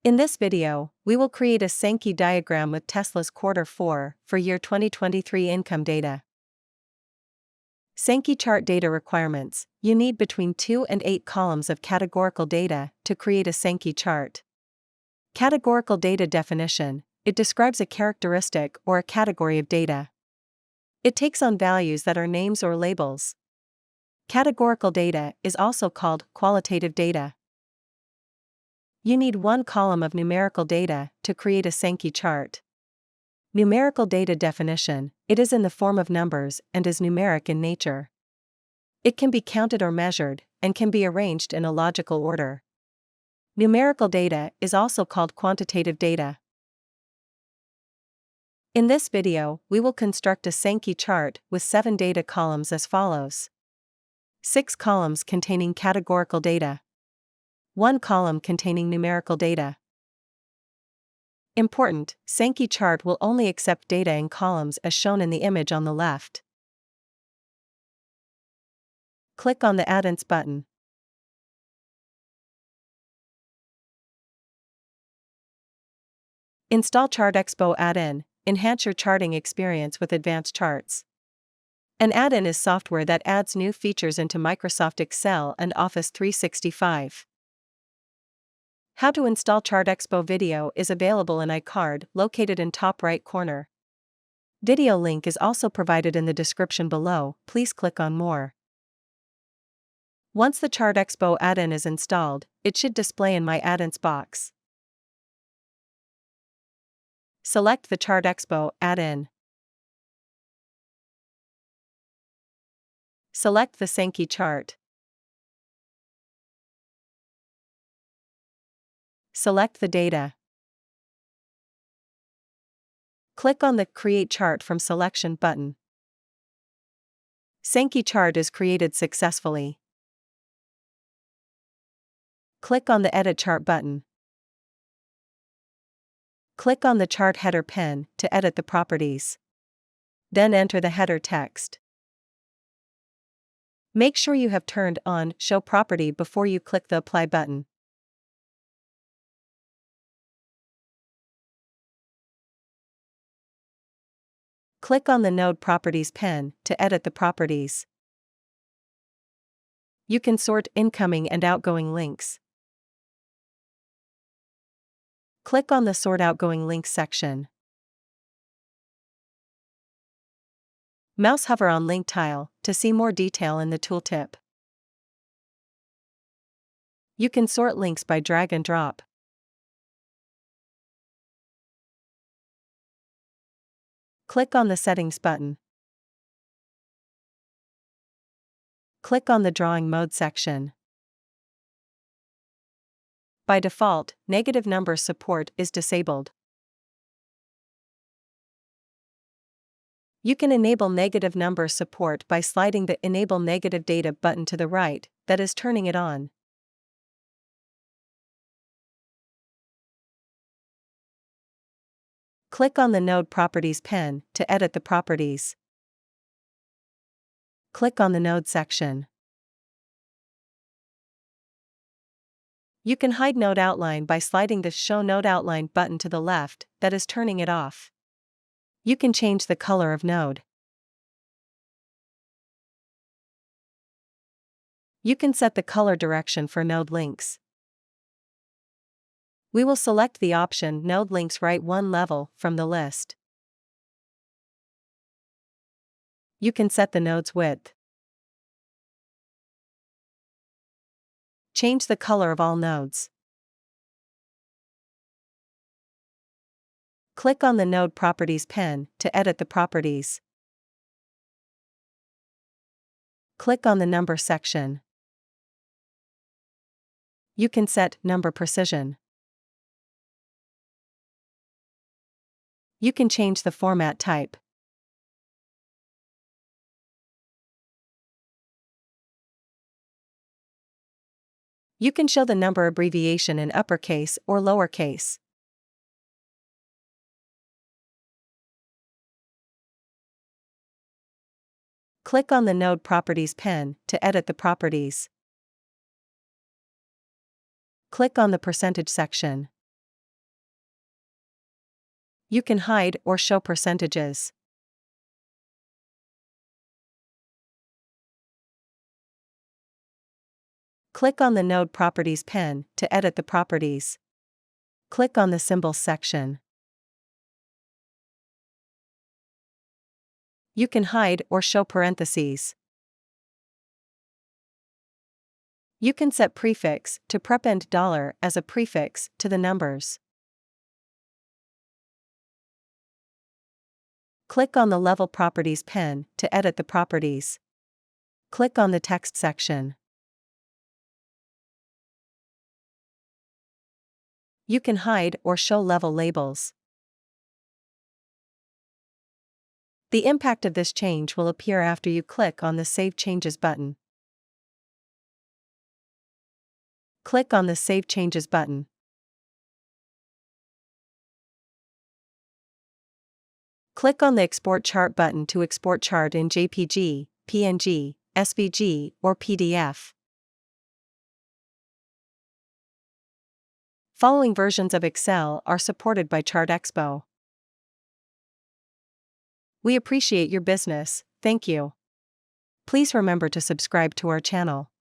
In this video, we will create a Sankey diagram with Tesla's Q4 for year 2023 income data. Sankey chart data requirements: you need between 2 and 8 columns of categorical data to create a Sankey chart. Categorical data definition: it describes a characteristic or a category of data. It takes on values that are names or labels. Categorical data is also called qualitative data. You need 1 column of numerical data to create a Sankey chart. Numerical data definition: it is in the form of numbers and is numeric in nature. It can be counted or measured, and can be arranged in a logical order. Numerical data is also called quantitative data. In this video, we will construct a Sankey chart with 7 data columns as follows. 6 columns containing categorical data. 1 column containing numerical data. Important: Sankey chart will only accept data in columns as shown in the image on the left. Click on the Add-ins button. Install ChartExpo add-in. Enhance your charting experience with advanced charts. An add-in is software that adds new features into Microsoft Excel and Office 365. How to install ChartExpo video is available in iCard, located in top right corner. Video link is also provided in the description below. Please click on More. Once the ChartExpo add-in is installed, it should display in My Add-ins box. Select the ChartExpo add-in. Select the Sankey chart. Select the data. Click on the Create Chart from Selection button. Sankey chart is created successfully. Click on the Edit Chart button. Click on the chart header pen to edit the properties. Then enter the header text. Make sure you have turned on Show Property before you click the Apply button. Click on the Node Properties pen to edit the properties. You can sort incoming and outgoing links. Click on the Sort Outgoing Links section. Mouse hover on Link tile to see more detail in the tooltip. You can sort links by drag and drop. Click on the Settings button. Click on the Drawing Mode section. By default, negative number support is disabled. You can enable negative number support by sliding the Enable Negative Data button to the right, that is turning it on. Click on the Node Properties pen to edit the properties. Click on the Node section. You can hide node outline by sliding the Show Node Outline button to the left, that is turning it off. You can change the color of node. You can set the color direction for node links. We will select the option Node Links Right 1 level from the list. You can set the node's width. Change the color of all nodes. Click on the Node Properties pen to edit the properties. Click on the Number section. You can set number precision. You can change the format type. You can show the number abbreviation in uppercase or lowercase. Click on the Node Properties pen to edit the properties. Click on the Percentage section. You can hide or show percentages. Click on the Node Properties pane to edit the properties. Click on the Symbols section. You can hide or show parentheses. You can set prefix to prepend $ as a prefix to the numbers. Click on the Level Properties pane to edit the properties. Click on the Text section. You can hide or show level labels. The impact of this change will appear after you click on the Save Changes button. Click on the Save Changes button. Click on the Export Chart button to export chart in JPG, PNG, SVG, or PDF. Following versions of Excel are supported by ChartExpo. We appreciate your business, thank you. Please remember to subscribe to our channel.